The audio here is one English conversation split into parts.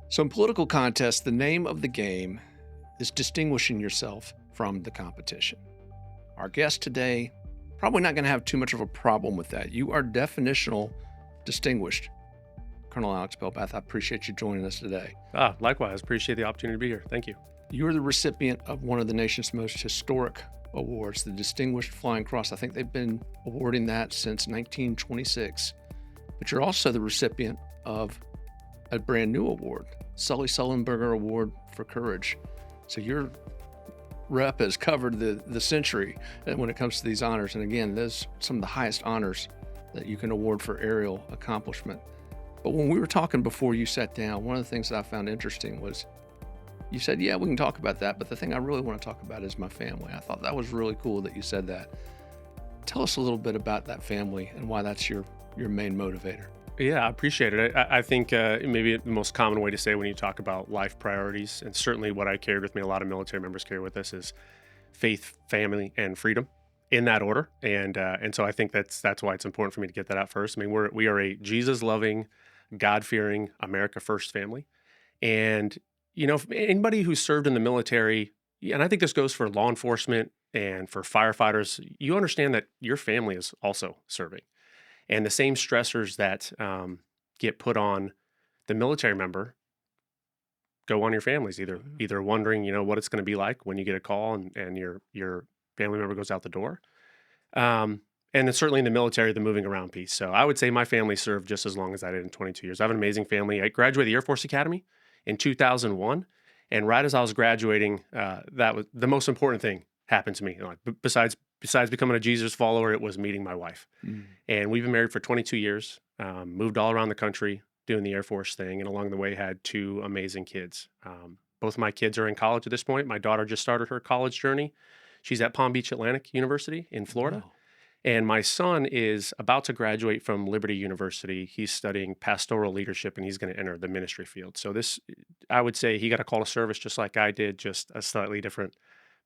So, in political contests, the name of the game is distinguishing yourself from the competition. Our guest today, probably not going to have too much of a problem with that. You are definitional distinguished. Colonel Alex Pelbath, I appreciate you joining us today. Likewise. Appreciate the opportunity to be here. Thank you. You're the recipient of one of the nation's most historic awards, the Distinguished Flying Cross. I think they've been awarding that since 1926. But you're also the recipient of a brand new award, Sully Sullenberger Award for Courage. So your rep has covered the century when it comes to these honors. And again, those some of the highest honors that you can award for aerial accomplishment. But when we were talking before you sat down, one of the things that I found interesting was you said, yeah, we can talk about that, but the thing I really want to talk about is my family. I thought that was really cool that you said that. Tell us a little bit about that family and why that's your main motivator. Yeah, I appreciate it. I think maybe the most common way to say when you talk about life priorities, and certainly what I carried with me, a lot of military members carry with us, is faith, family, and freedom in that order. And so I think that's why it's important for me to get that out first. I mean, we are a Jesus-loving, God-fearing, America First family. And, anybody who's served in the military, and I think this goes for law enforcement and for firefighters, you understand that your family is also serving. And the same stressors that get put on the military member go on your families, either wondering, what it's going to be like when you get a call and your family member goes out the door. And then certainly in the military, the moving around piece. So I would say my family served just as long as I did in 22 years. I have an amazing family. I graduated the Air Force Academy in 2001. And right as I was graduating, that was the most important thing happened to me. Besides becoming a Jesus follower, it was meeting my wife. And we've been married for 22 years, moved all around the country doing the Air Force thing. And along the way had two amazing kids. Both my kids are in college at this point. My daughter just started her college journey. She's at Palm Beach Atlantic University in Florida. Wow. And my son is about to graduate from Liberty University. He's studying pastoral leadership and he's going to enter the ministry field. So I would say he got a call to service just like I did, just a slightly different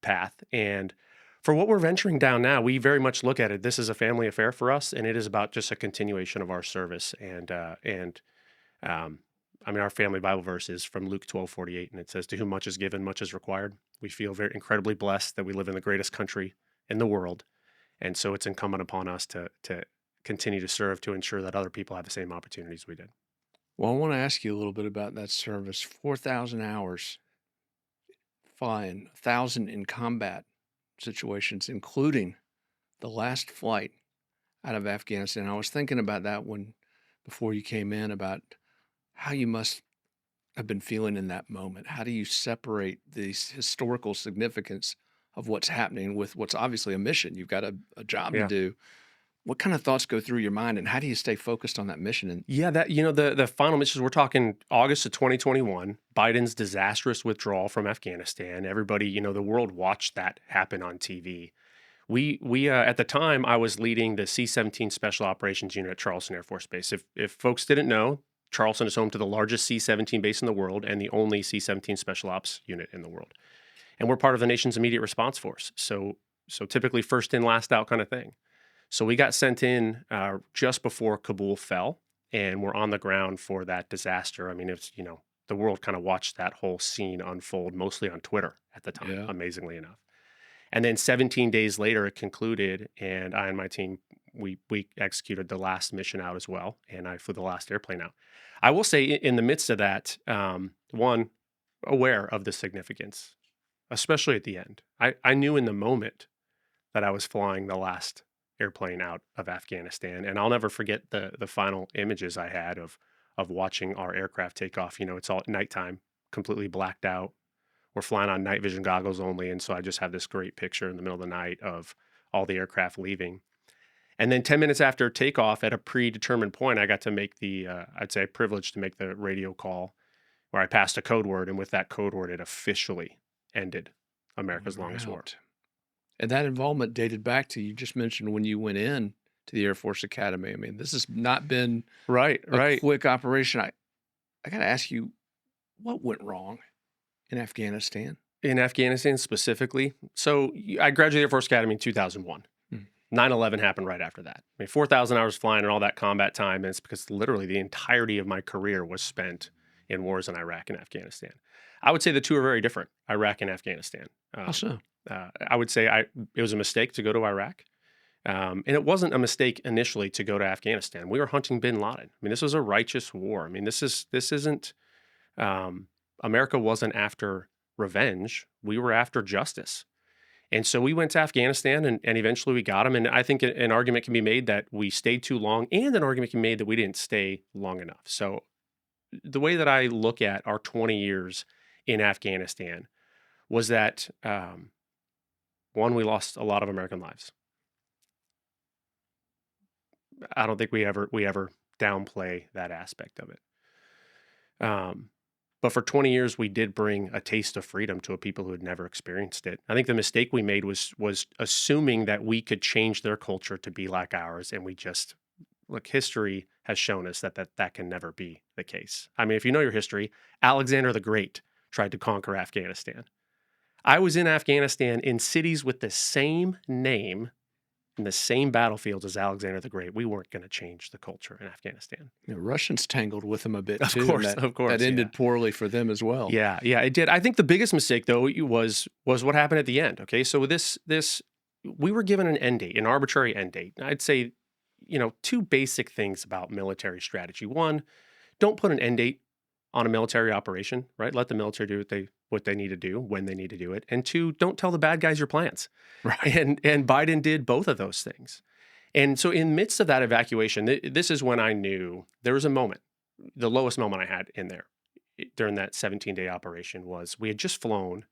path. And for what we're venturing down now, we very much look at it. This is a family affair for us, and it is about just a continuation of our service. Our family Bible verse is from Luke 12:48, and it says, "To whom much is given, much is required." We feel very incredibly blessed that we live in the greatest country in the world, and so it's incumbent upon us to continue to serve to ensure that other people have the same opportunities we did. Well, I want to ask you a little bit about that service. 4,000 hours flying, 1,000 in combat situations, including the last flight out of Afghanistan. I was thinking about that before you came in, about how you must have been feeling in that moment. How do you separate the historical significance of what's happening with what's obviously a mission? You've got a job to Yeah. do. What kind of thoughts go through your mind, and how do you stay focused on that mission? And Yeah, the final missions, we're talking August of 2021, Biden's disastrous withdrawal from Afghanistan. Everybody, the world watched that happen on TV. We at the time, I was leading the C-17 Special Operations Unit at Charleston Air Force Base. If folks didn't know, Charleston is home to the largest C-17 base in the world and the only C-17 Special Ops unit in the world. And we're part of the nation's immediate response force. So typically first in, last out kind of thing. So we got sent in just before Kabul fell, and we're on the ground for that disaster. I mean, it's, the world kind of watched that whole scene unfold, mostly on Twitter at the time, yeah, amazingly enough. And then 17 days later, it concluded, and I and my team, we executed the last mission out as well, and I flew the last airplane out. I will say in the midst of that, one, aware of the significance, especially at the end. I knew in the moment that I was flying the last airplane out of Afghanistan, and I'll never forget the final images I had of watching our aircraft take off. It's all at nighttime, completely blacked out. We're flying on night vision goggles only, and so I just have this great picture in the middle of the night of all the aircraft leaving. And then 10 minutes after takeoff, at a predetermined point, I got to make I'd say privileged to make the radio call where I passed a code word, and with that code word, it officially ended America's we were longest war. out. And that involvement dated back to, you just mentioned when you went in to the Air Force Academy. I mean, this has not been Right, a right. quick operation. I got to ask you, what went wrong in Afghanistan? In Afghanistan specifically. So I graduated Air Force Academy in 2001. Hmm. 9/11 happened right after that. I mean, 4,000 hours flying and all that combat time, and it's because literally the entirety of my career was spent in wars in Iraq and Afghanistan. I would say the two are very different, Iraq and Afghanistan. How so? I would say it was a mistake to go to Iraq. And it wasn't a mistake initially to go to Afghanistan. We were hunting bin Laden. I mean, this was a righteous war. I mean, this isn't America wasn't after revenge. We were after justice. And so we went to Afghanistan and eventually we got him. And I think an argument can be made that we stayed too long, and an argument can be made that we didn't stay long enough. So the way that I look at our 20 years in Afghanistan was that one, we lost a lot of American lives. I don't think we ever downplay that aspect of it. But for 20 years, we did bring a taste of freedom to a people who had never experienced it. I think the mistake we made was assuming that we could change their culture to be like ours, and we just look. History has shown us that can never be the case. I mean, if you know your history, Alexander the Great tried to conquer Afghanistan. I was in Afghanistan in cities with the same name in the same battlefields as Alexander the Great. We weren't going to change the culture in Afghanistan. The Russians tangled with them a bit Of too. course, and of course, that ended poorly for them as well. Yeah, it did. I think the biggest mistake though was what happened at the end. Okay, so with this we were given an end date, an arbitrary end date. I'd say, two basic things about military strategy. One, don't put an end date on a military operation, right? Let the military do what they need to do when they need to do it. And two, don't tell the bad guys your plans. Right. And Biden did both of those things. And so in midst of that evacuation, this is when I knew there was a moment, the lowest moment I had in there during that 17-day operation was we had just flown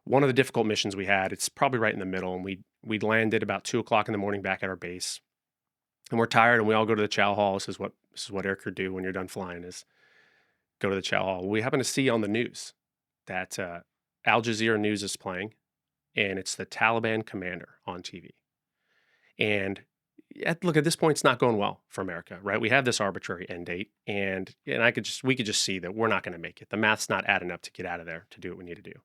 one of the difficult missions we had. It's probably right in the middle. And we'd landed about 2:00 in the morning back at our base. And we're tired and we all go to the chow hall. This is what aircrew do when you're done flying, is go to the chow hall. We happen to see on the news that Al Jazeera News is playing, and it's the Taliban commander on TV. And look, at this point, it's not going well for America, right? We have this arbitrary end date, and we could just see that we're not going to make it. The math's not adding up to get out of there to do what we need to do.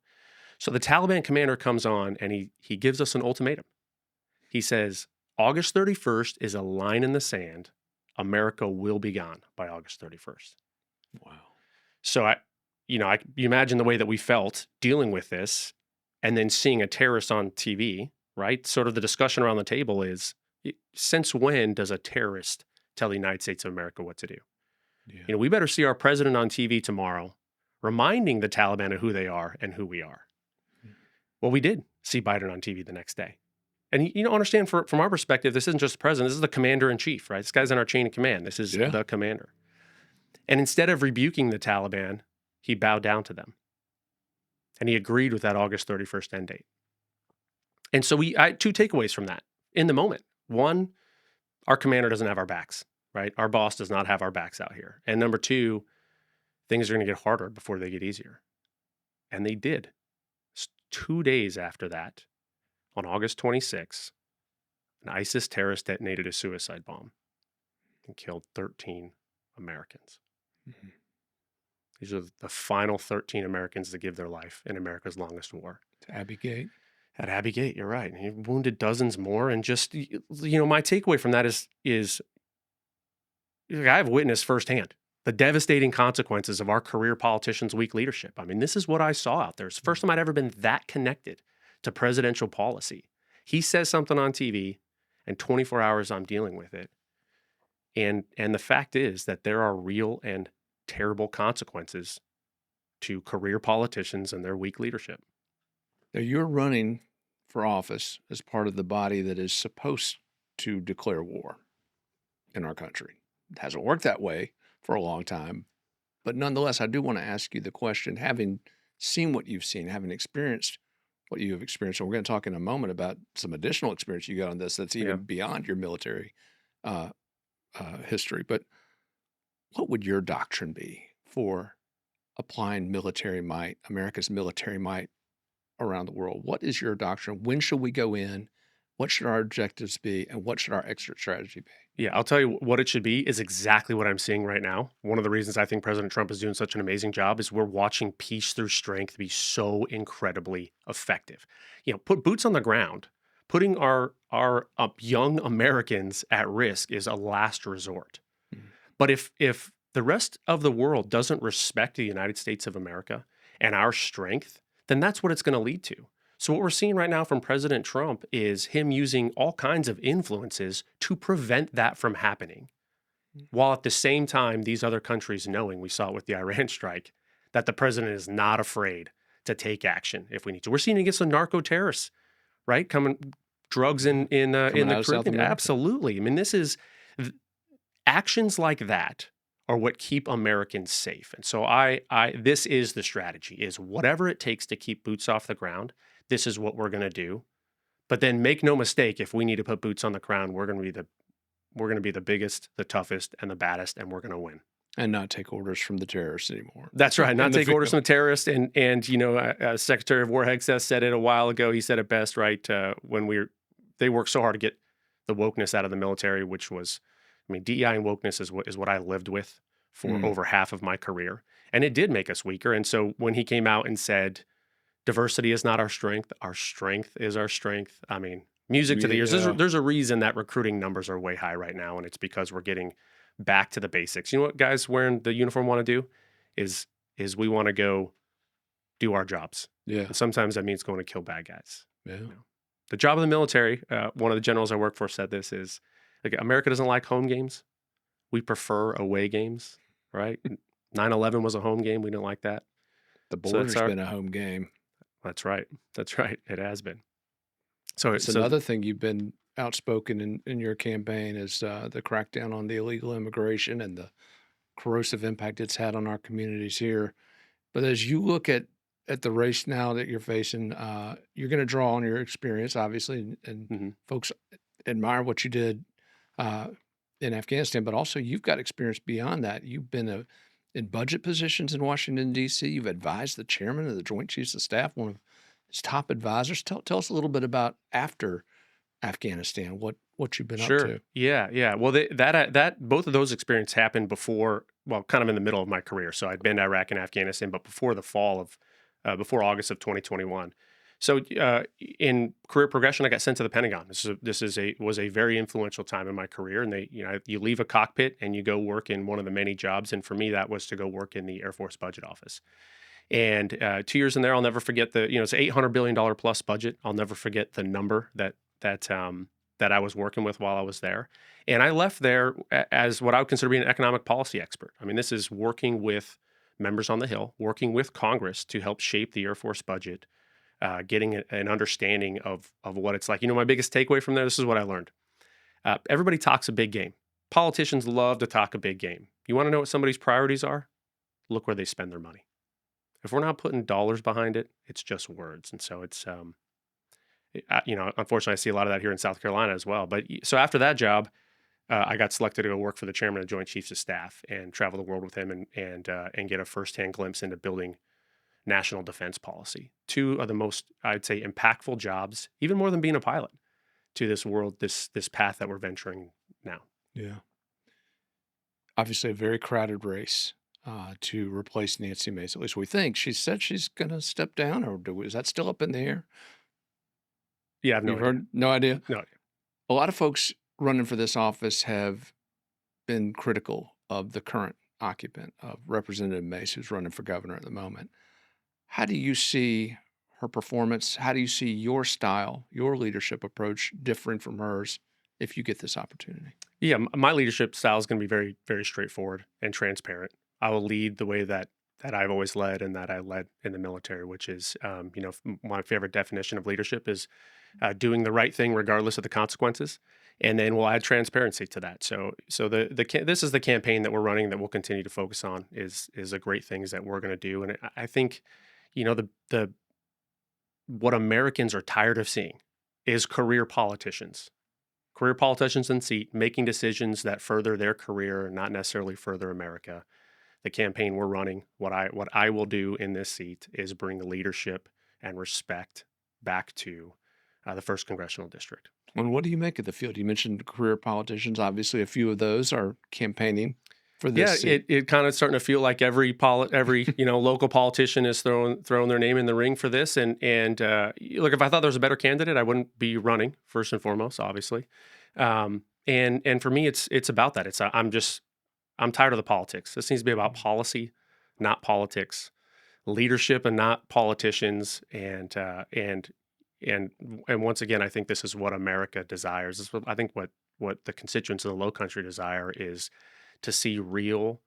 So the Taliban commander comes on, and he gives us an ultimatum. He says, August 31st is a line in the sand. America will be gone by August 31st. Wow. So you imagine the way that we felt dealing with this, and then seeing a terrorist on TV, right? Sort of the discussion around the table is, since when does a terrorist tell the United States of America what to do? Yeah. We better see our president on TV tomorrow, reminding the Taliban of who they are and who we are. Yeah. Well, we did see Biden on TV the next day. And understand from our perspective, this isn't just the president, this is the commander in chief, right? This guy's in our chain of command. This is the commander. And instead of rebuking the Taliban, he bowed down to them. And he agreed with that August 31st end date. And so I had two takeaways from that in the moment. One, our commander doesn't have our backs, right? Our boss does not have our backs out here. And number two, things are going to get harder before they get easier. And they did. 2 days after that, on August 26th, an ISIS terrorist detonated a suicide bomb and killed 13 Americans. Mm-hmm. These are the final 13 Americans to give their life in America's longest war. At Abbey Gate. At Abbey Gate, you're right. And he wounded dozens more. And just, my takeaway from that is I've witnessed firsthand the devastating consequences of our career politicians' weak leadership. I mean, this is what I saw out there. It's the first time I'd ever been that connected to presidential policy. He says something on TV, and 24 hours I'm dealing with it. And the fact is that there are real and terrible consequences to career politicians and their weak leadership. Now, you're running for office as part of the body that is supposed to declare war in our country. It hasn't worked that way for a long time. But nonetheless, I do want to ask you the question, having seen what you've seen, having experienced what you have experienced, and we're going to talk in a moment about some additional experience you got on this that's even beyond your military history. But what would your doctrine be for applying military might, America's military might around the world? What is your doctrine? When should we go in? What should our objectives be? And what should our exit strategy be? Yeah, I'll tell you what it should be is exactly what I'm seeing right now. One of the reasons I think President Trump is doing such an amazing job is we're watching peace through strength be so incredibly effective. Put boots on the ground. Putting our young Americans at risk is a last resort. Mm-hmm. But if the rest of the world doesn't respect the United States of America and our strength, then that's what it's going to lead to. So, what we're seeing right now from President Trump is him using all kinds of influences to prevent that from happening. While at the same time, these other countries knowing, we saw it with the Iran strike, that the president is not afraid to take action if we need to. We're seeing it against the narco terrorists, right? Coming drugs in Coming the out of South Caribbean. America. Absolutely. I mean, actions like that are what keep Americans safe. And so this is the strategy: is whatever it takes to keep boots off the ground. This is what we're going to do. But then make no mistake, if we need to put boots on the ground, we're going to be the biggest, the toughest, and the baddest, and we're going to win. And not take orders from the terrorists anymore. That's right. Not In the take orders field. from the terrorists. And Secretary of War Hegseth said it a while ago. He said it best, right? They worked so hard to get the wokeness out of the military, which was, I mean, DEI and wokeness is what I lived with for over half of my career, and it did make us weaker. And so when he came out and said, diversity is not our strength is our strength. I mean, music to the ears. Yeah. There's a reason that recruiting numbers are way high right now, and it's because we're getting back to the basics. You know what guys wearing the uniform want to do is we want to go do our jobs. Yeah. And sometimes that means going to kill bad guys. Yeah. The job of the military, one of the generals I work for said this, is like, America doesn't like home games. We prefer away games, right? 9/11 was a home game. We didn't like that. The border's been a home game. That's right. That's right. It has been. So it's another thing you've been outspoken in your campaign is the crackdown on the illegal immigration and the corrosive impact it's had on our communities here. But as you look at the race now that you're facing, you're going to draw on your experience, obviously, and folks admire what you did in Afghanistan, but also you've got experience beyond that. You've been in budget positions in Washington, D.C. You've advised the chairman of the Joint Chiefs of Staff, one of his top advisors. Tell us a little bit about after Afghanistan, what you've been up to. Yeah. Well, that both of those experiences happened before, well, kind of in the middle of my career. So I'd been to Iraq and Afghanistan, but before the fall of, before August of 2021. So in career progression, I got sent to the Pentagon. This was a very influential time in my career. And you leave a cockpit and you go work in one of the many jobs. And for me, that was to go work in the Air Force Budget Office. And 2 years in there, I'll never forget it's an $800 billion plus budget. I'll never forget the number that I was working with while I was there. And I left there as what I would consider being an economic policy expert. I mean, this is working with members on the Hill, working with Congress to help shape the Air Force budget, getting an understanding of what it's like. My biggest takeaway from there, this is what I learned. Everybody talks a big game. Politicians love to talk a big game. You want to know what somebody's priorities are? Look where they spend their money. If we're not putting dollars behind it, it's just words. And so it's, unfortunately, I see a lot of that here in South Carolina as well. But so after that job, I got selected to go work for the chairman of the Joint Chiefs of Staff and travel the world with him and get a firsthand glimpse into building national defense policy. Two of the most, I'd say, impactful jobs, even more than being a pilot, to this world, this path that we're venturing now. Yeah. Obviously, a very crowded race to replace Nancy Mace. At least we think. She said she's going to step down, or is that still up in the air? Yeah, I've no idea. No idea? No idea. A lot of folks running for this office have been critical of the current occupant, of Representative Mace, who's running for governor at the moment. How do you see her performance? How do you see your style, your leadership approach differing from hers if you get this opportunity? Yeah, my leadership style is going to be very, very straightforward and transparent. I will lead the way that I've always led and that I led in the military, which is, my favorite definition of leadership is doing the right thing regardless of the consequences. And then we'll add transparency to that. So this is the campaign that we're running that we'll continue to focus on is the great things that we're going to do. And I think, what Americans are tired of seeing is career politicians in seat making decisions that further their career, not necessarily further America. The campaign we're running, what I will do in this seat is bring leadership and respect back to the 1st Congressional District. And what do you make of the field? You mentioned career politicians. Obviously, a few of those are campaigning for this seat. It kind of starting to feel like every local politician is throwing their name in the ring for this. And look, if I thought there was a better candidate, I wouldn't be running first and foremost, obviously. And for me, it's about that. I'm just I'm tired of the politics. This needs to be about policy, not politics, leadership and not politicians. And once again, I think this is what America desires. I think what the constituents of the Low Country desire is to see real,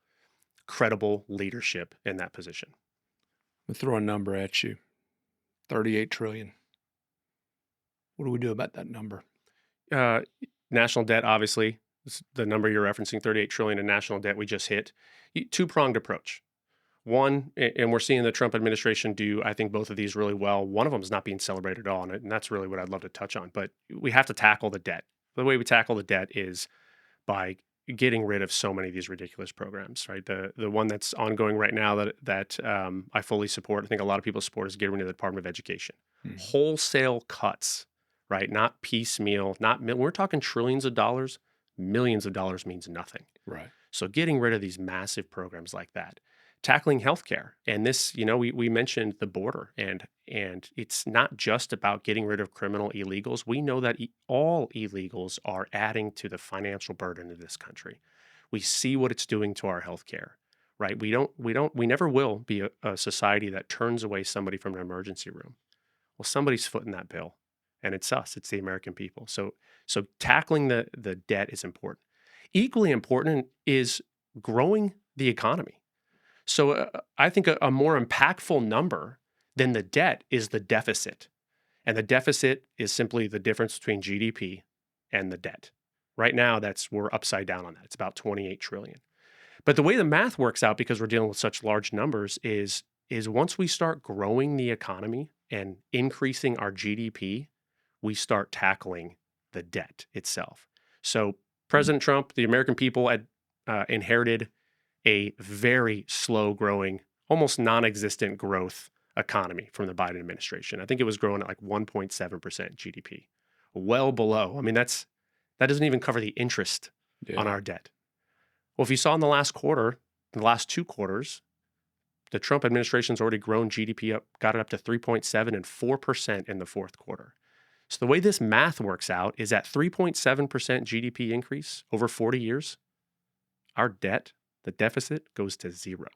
credible leadership in that position. I'll throw a number at you. 38 trillion. What do we do about that number? National debt, obviously, is the number you're referencing, 38 trillion in national debt we just hit. Two-pronged approach. One, and we're seeing the Trump administration do, I think, both of these really well. One of them is not being celebrated at all, and that's really what I'd love to touch on. But we have to tackle the debt. The way we tackle the debt is by getting rid of so many of these ridiculous programs, right? The one that's ongoing right now that I fully support, I think a lot of people support, is getting rid of the Department of Education. Wholesale cuts, right? Not piecemeal, we're talking trillions of dollars. Millions of dollars means nothing. Right. So getting rid of these massive programs like that. Tackling healthcare. And this, we mentioned the border, and it's not just about getting rid of criminal illegals. We know that all illegals are adding to the financial burden of this country. We see what it's doing to our healthcare, right? We never will be a society that turns away somebody from an emergency room. Well, somebody's footing that bill, and it's us. It's the American people. So tackling the debt is important. Equally important is growing the economy. So I think a more impactful number than the debt is the deficit. And the deficit is simply the difference between GDP and the debt. Right now, we're upside down on that. It's about 28 trillion. But the way the math works out, because we're dealing with such large numbers, is once we start growing the economy and increasing our GDP, we start tackling the debt itself. So President Trump, the American people had inherited a very slow growing, almost non-existent growth economy from the Biden administration. I think it was growing at like 1.7% GDP, well below. I mean, that doesn't even cover the interest on our debt. Well, if you saw in the last two quarters, the Trump administration's already grown GDP got it up to 3.7 and 4% in the fourth quarter. So the way this math works out is at 3.7% GDP increase over 40 years, our debt, the deficit, goes to zero.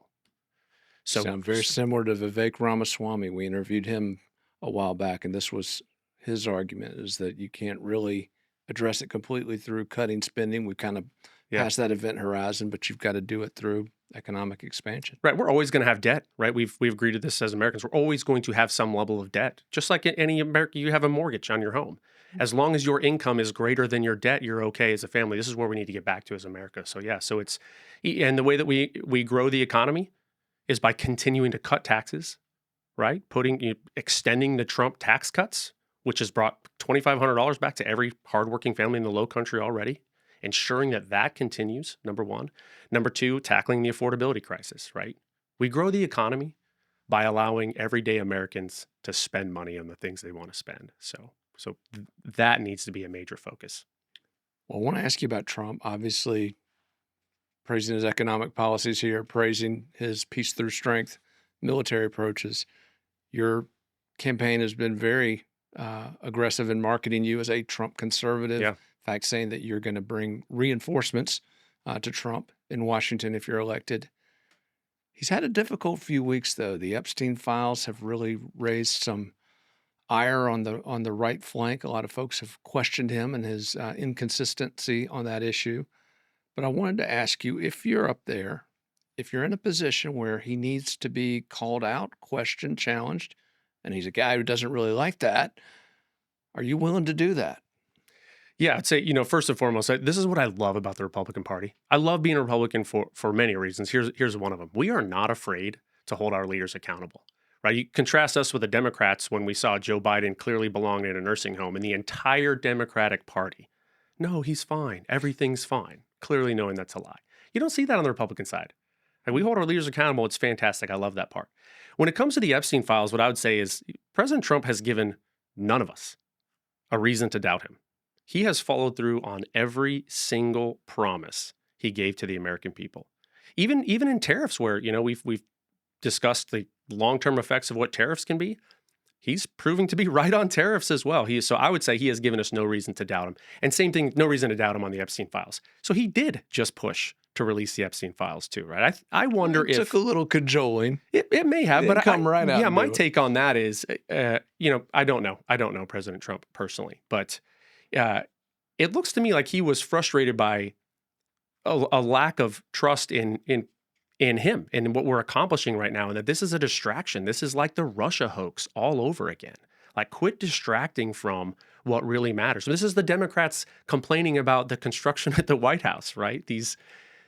So sound very similar to Vivek Ramaswamy. We interviewed him a while back, and this was his argument, is that you can't really address it completely through cutting spending. We kind of passed that event horizon, but you've got to do it through economic expansion. Right. We're always going to have debt, right? We've agreed to this as Americans. We're always going to have some level of debt. Just like any American, you have a mortgage on your home. As long as your income is greater than your debt, you're okay as a family. This is where we need to get back to as America. So and the way that we grow the economy is by continuing to cut taxes, right? Extending the Trump tax cuts, which has brought $2,500 back to every hardworking family in the Low Country already. Ensuring that continues, number one. Number two, tackling the affordability crisis, right? We grow the economy by allowing everyday Americans to spend money on the things they want to spend. So that needs to be a major focus. Well, I want to ask you about Trump. Obviously, praising his economic policies here, praising his peace through strength military approaches. Your campaign has been very aggressive in marketing you as a Trump conservative. Yeah. In fact, saying that you're going to bring reinforcements to Trump in Washington if you're elected. He's had a difficult few weeks, though. The Epstein files have really raised some ire on the right flank. A lot of folks have questioned him and his inconsistency on that issue. But I wanted to ask you, if you're up there, if you're in a position where he needs to be called out, questioned, challenged, and he's a guy who doesn't really like that, are you willing to do that? Yeah, I'd say, first and foremost, this is what I love about the Republican Party. I love being a Republican for many reasons. Here's one of them. We are not afraid to hold our leaders accountable, right? You contrast us with the Democrats when we saw Joe Biden clearly belonged in a nursing home, and the entire Democratic Party, no, he's fine. Everything's fine. Clearly knowing that's a lie. You don't see that on the Republican side. Like, we hold our leaders accountable. It's fantastic. I love that part. When it comes to the Epstein files, what I would say is President Trump has given none of us a reason to doubt him. He has followed through on every single promise he gave to the American people. Even in tariffs, where we've discussed the long-term effects of what tariffs can be, he's proving to be right on tariffs as well. So I would say he has given us no reason to doubt him. And same thing, no reason to doubt him on the Epstein files. So he did just push to release the Epstein files too, right? I wonder It took a little cajoling. It may have, Didn't but come right out yeah, and my do it. take on that is, I don't know. I don't know President Trump personally, but it looks to me like he was frustrated by a lack of trust in him and what we're accomplishing right now, and that this is a distraction. This is like the Russia hoax all over again. Like, quit distracting from what really matters. This is the Democrats complaining about the construction at the White House, right? These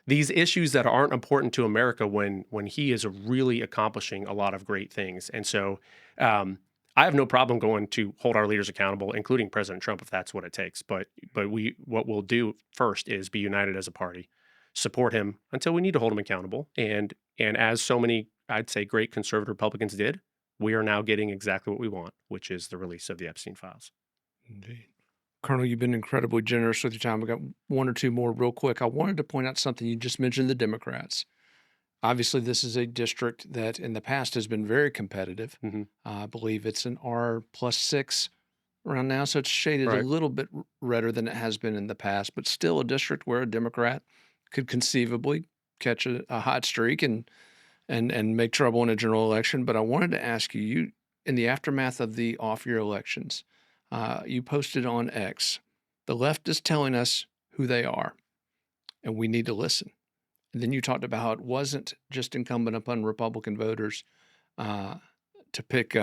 issues that aren't important to America when he is really accomplishing a lot of great things. And so I have no problem going to hold our leaders accountable, including President Trump, if that's what it takes. But what we'll do first is be united as a party, support him until we need to hold him accountable. And as so many, I'd say, great conservative Republicans did, we are now getting exactly what we want, which is the release of the Epstein files. Indeed. Colonel, you've been incredibly generous with your time. We got one or two more real quick. I wanted to point out something. You just mentioned the Democrats. Obviously, this is a district that in the past has been very competitive. Mhm. I believe it's an R+6 around now, so it's shaded a Right. little bit redder than it has been in the past, but still a district where a Democrat could conceivably catch a hot streak and make trouble in a general election. But I wanted to ask you, in the aftermath of the off-year elections, you posted on X, the left is telling us who they are, and we need to listen. And then you talked about how it wasn't just incumbent upon Republican voters uh, to pick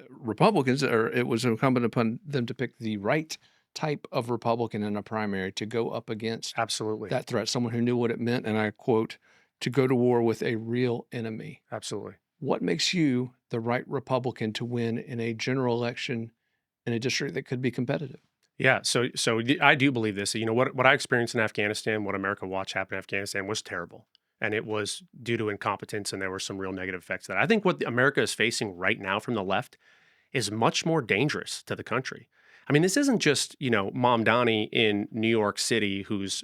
Republicans, or it was incumbent upon them to pick the right type of Republican in a primary to go up against Absolutely. that threat, someone who knew what it meant, and I quote, to go to war with a real enemy. Absolutely. What makes you the right Republican to win in a general election in a district that could be competitive? Yeah, so I do believe this. You know, what I experienced in Afghanistan, what America watched happen in Afghanistan was terrible, and it was due to incompetence, and there were some real negative effects of that. I think what America is facing right now from the left is much more dangerous to the country. I mean, this isn't just, Mom Donnie in New York City, who's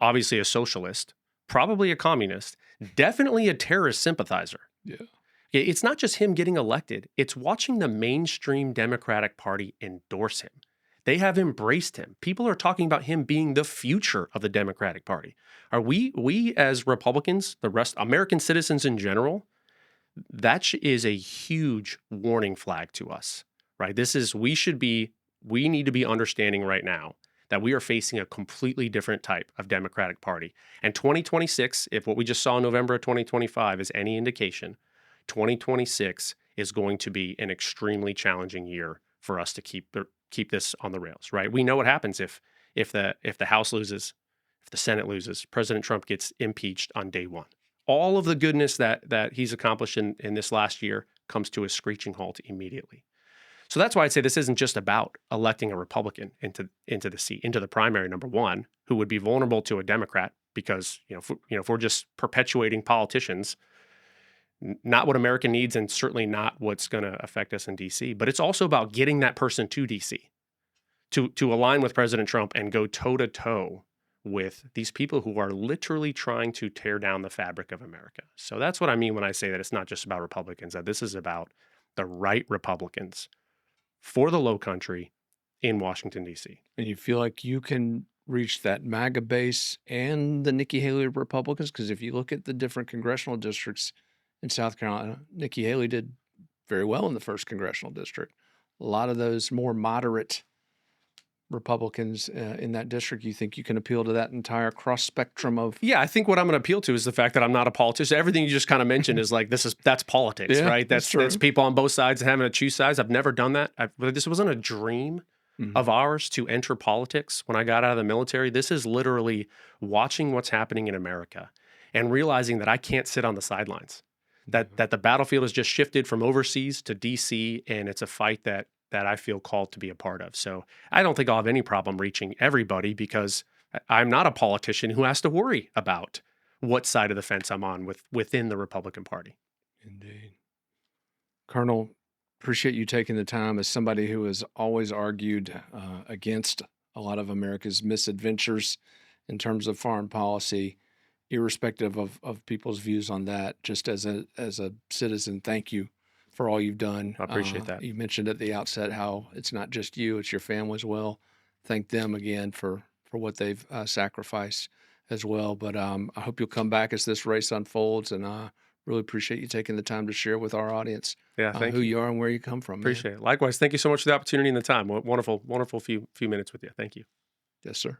obviously a socialist, probably a communist, definitely a terrorist sympathizer. Yeah. It's not just him getting elected, it's watching the mainstream Democratic Party endorse him. They have embraced him. People are talking about him being the future of the Democratic Party. Are we as Republicans, the rest American citizens in general, that is a huge warning flag to us, right? We need to be understanding right now that we are facing a completely different type of Democratic Party. And 2026, if what we just saw in November of 2025 is any indication, 2026 is going to be an extremely challenging year for us to keep this on the rails, right? We know what happens if the House loses, if the Senate loses, President Trump gets impeached on day one. All of the goodness that he's accomplished in this last year comes to a screeching halt immediately. So that's why I'd say this isn't just about electing a Republican into the seat, into the primary, number one, who would be vulnerable to a Democrat because, if we're just perpetuating politicians, not what America needs and certainly not what's going to affect us in D.C., but it's also about getting that person to D.C. to align with President Trump and go toe-to-toe with these people who are literally trying to tear down the fabric of America. So that's what I mean when I say that it's not just about Republicans, that this is about the right Republicans for the low country in Washington, D.C. And you feel like you can reach that MAGA base and the Nikki Haley Republicans? Because if you look at the different congressional districts in South Carolina, Nikki Haley did very well in the first congressional district. A lot of those more moderate Republicans in that district, you think you can appeal to that entire cross spectrum of? Yeah, I think what I'm going to appeal to is the fact that I'm not a politician. Everything you just kind of mentioned is like that's politics, Yeah, right? that's That's true. people on both sides having to choose sides. I've never done that. This wasn't a dream of ours to enter politics when I got out of the military. This is literally watching what's happening in America and realizing that I can't sit on the sidelines. That the battlefield has just shifted from overseas to DC, and it's a fight that I feel called to be a part of. So I don't think I'll have any problem reaching everybody because I'm not a politician who has to worry about what side of the fence I'm on within the Republican Party. Indeed. Colonel, appreciate you taking the time as somebody who has always argued against a lot of America's misadventures in terms of foreign policy, irrespective of people's views on that. Just as a citizen, thank you for all you've done. I appreciate that. You mentioned at the outset how it's not just you, it's your family as well. Thank them again for what they've sacrificed. as well. But I hope you'll come back as this race unfolds, and I really appreciate you taking the time to share with our audience Yeah, thank who you. you are and where you come from, man. Appreciate it. Likewise, thank you so much for the opportunity and the time. Wonderful, wonderful few minutes with you. Thank you. Yes, sir.